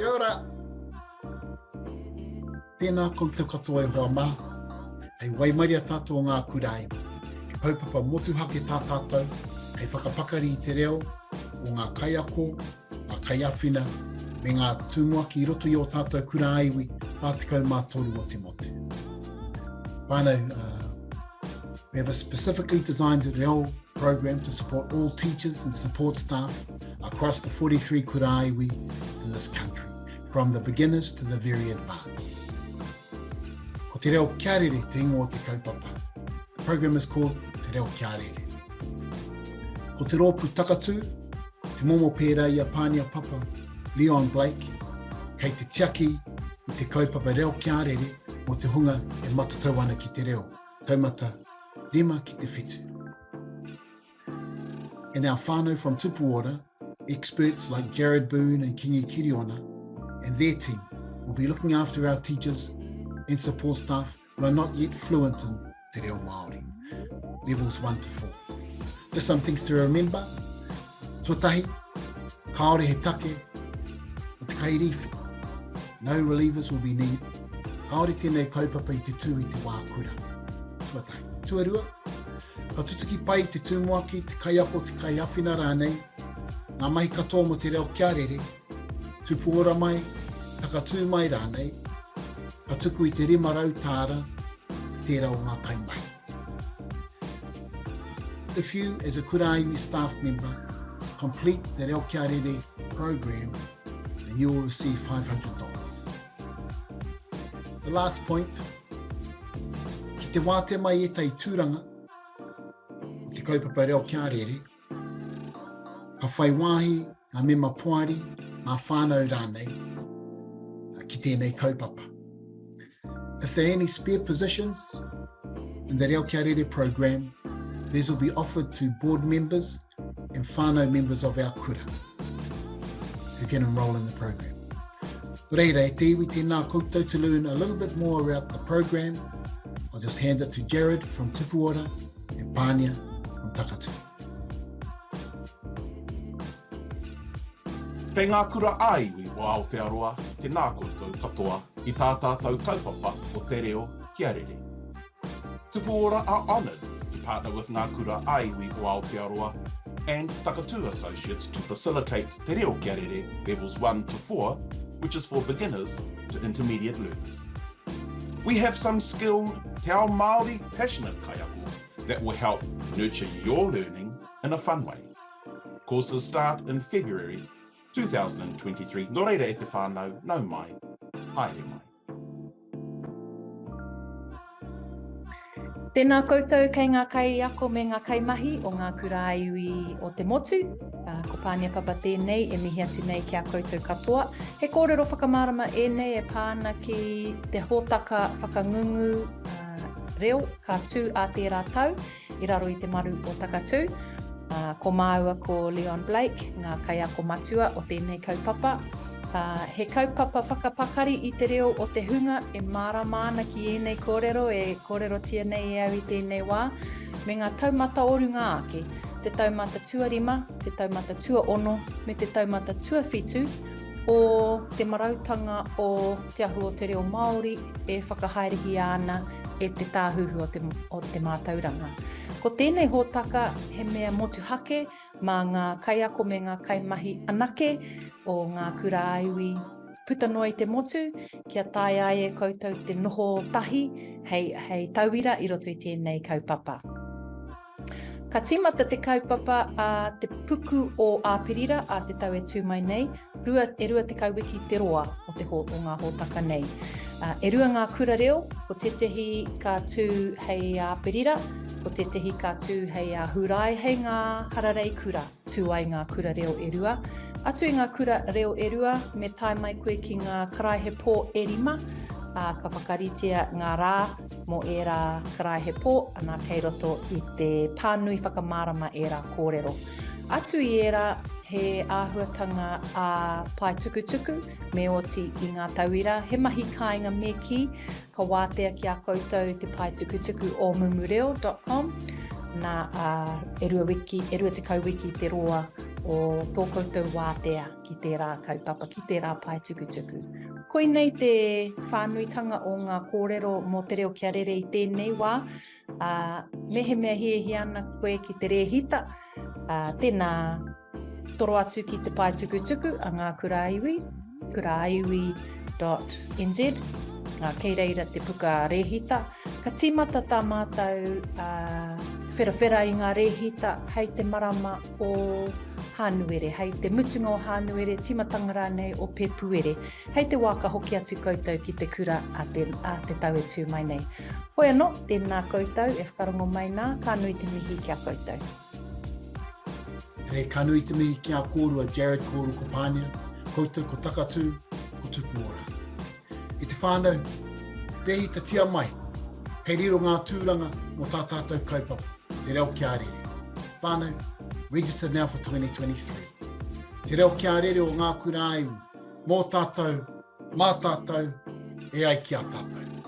Kia ora. Tēnā koutou katoa e hoa mā. Hei waimaria tātou Ngā Kura ai. He kaupapa motuhake tā tātou. Hei whakapakari I te reo o ngā kaiako, ngā kaiawhina, me ngā tūmuaki I roto I o tātou kura aiwi, tā tekau mātoru o te motu. Whānau, we have a specifically designed reo program to support all teachers and support staff across the 43 kura aiwi in this country, from the beginners to the very advanced. Ko te Reo Kia Rere te ingoa o te kaupapa. The program is called te Reo Kia Rere. Ko te rōpu Takatū, te momo pērā I a pānia papa, Leon Blake, kei te tiaki I te kaupapa Reo Kia Rere mo te hunga e matatau ana ki te reo, taumata 5 ki te whitu. And our whānau from Tupu order, experts like Jared Boone and Kingi Kiriona and their team will be looking after our teachers and support staff who are not yet fluent in te reo Māori, levels 1 to 4. Just some things to remember. Tuatahi, kaore he take, o te kairiwhi. No relievers will be needed. Kaore tēnei kaupapa I te tū I te wā kura. Tuatahi. Tuarua, ka tutuki pai te tūmuaki, te kaiako, te kaiawhina rānei, ngā mahi katoa mo te Reo Kia Rere, tupu ora mai, takatū mai rānei, ka tuku I te rimarau tāra, tērā o ngā kaimahi. If you, as a kura aiwi staff member, complete the Reo Kia Rere program, then you will receive $500. The last point, ki te wāte mai e tai tūranga, o te kaupapa Reo Kia Rere, ka whai wāhi ngā mema poari, ngā whānau rānei, ki tēnei kaupapa. If there are any spare positions in the Reo Kia Rere program, these will be offered to board members and whānau members of our kura who can enrol in the program. Reira, e te iwi tēnā koutou to learn a little bit more about the program. I'll just hand it to Jared from Tupu ora and Pānia from Takatū. Kei ngā kura aiwi o Aotearoa, tēnā koutou katoa I tā tātou kaupapa o te Reo Kia Rere. Tupu ora are honoured to partner with Ngā Kura aiwi o Aotearoa and Takatū Associates to facilitate te Reo Kia Rere levels 1 to 4, which is for beginners to intermediate learners. We have some skilled te ao Māori passionate kaiako that will help nurture your learning in a fun way. Courses start in February 2023. Nō reira e te whānau, nau mai, haere mai. Tēnā koutou kei ngā kaiako me ngā kaimahi o ngā kura aiwi o te motu. Ko pānia papa tēnei e mihi atu nei ki a koutou katoa. He kōrero whakamārama e nei e pāna ki te hōtaka whakangungu reo ka tū a tērā tau I raro I te maru o Takatū. Ko māua ko Leon Blake, ngā kaiako matua o tēnei kaupapa. He kaupapa whakapakari I te reo o te hunga e māramāna ki enei kōrero, e kōrero tia nei e au I tēnei wā, me ngā taumata orunga ake, te taumata tuarima, te taumata tuaono, me te taumata tuawhitu, o te marautanga o te ahu o te reo Māori e whakahairihi ana e te tāhuhu o te mātauranga. Ko tēnei hōtaka he mea motuhake mā ngā kaiako me ngā kaimahi anake o ngā kura aiwi puta noa I te motu, kia tae ai e koutou te noho tahi hei tauira I roto I tēnei kaupapa. Ka tīmata te kaupapa a te puku o āpirira a te tau e tū mai nei, e rua te kauwiki te roa o ngā hōtaka nei. E rua ngā kura reo, ko tetehi ka tū hei āpirira, ko tetehi ka tū hei hurai hei ngā hararei kura, tū ai ngā kura reo e rua. Atu I ngā kura reo e rua, me tai mai koe ki ngā karaihe pō e rima, ka whakaritea ngā rā mo e rā karaihe pō, anā kei roto I te pānui whakamārama e rā kōrero. Atu I e rā he āhuatanga a pai tukutuku, me oti I ngā tauira, he mahi kāinga me ki, ka wātea ki a koutou te pai tukutuku o mumureo.com, nā e rua te kauwiki te roa o tō koutou wātea ki tērā kaupapa, ki tērā pai tukutuku. Koinei te whānuitanga o ngā kōrero mō te Reo Kia Rere i tēnei wā, mehe mea hiehi ana koe ki te rehita, tēnā toro atu ki te pai tukutuku a Ngā Kura iwi, kuraiwi.nz, kei reira te puka rehita. Ka tīmata tā mātou wherawhera i ngā rehita hei te marama o hānuere, hei te mutunga o hānuere, timatanga rānei o pepuere, hei te waka hoki atu koutou ki te kura a te tau e tū mai nei. Hoi anō, tēnā koutou, e whakarongo mai nā, ka nui te mihi kia koutou. Rei ka nui te mihi kia kōrua Jared Kōru ko Pānia, koutou ko Takatū, ko Tupu ora. I te whānau, rehi te tia mai, hei riro ngā tūranga no tā tātou kaupapa, te Reo Kia Rere. Whānau, registered now for 2023. Te Reo Kia Rere o Ngā Kura iwi, mō tātou, mā tātou, e ai ki a tātou.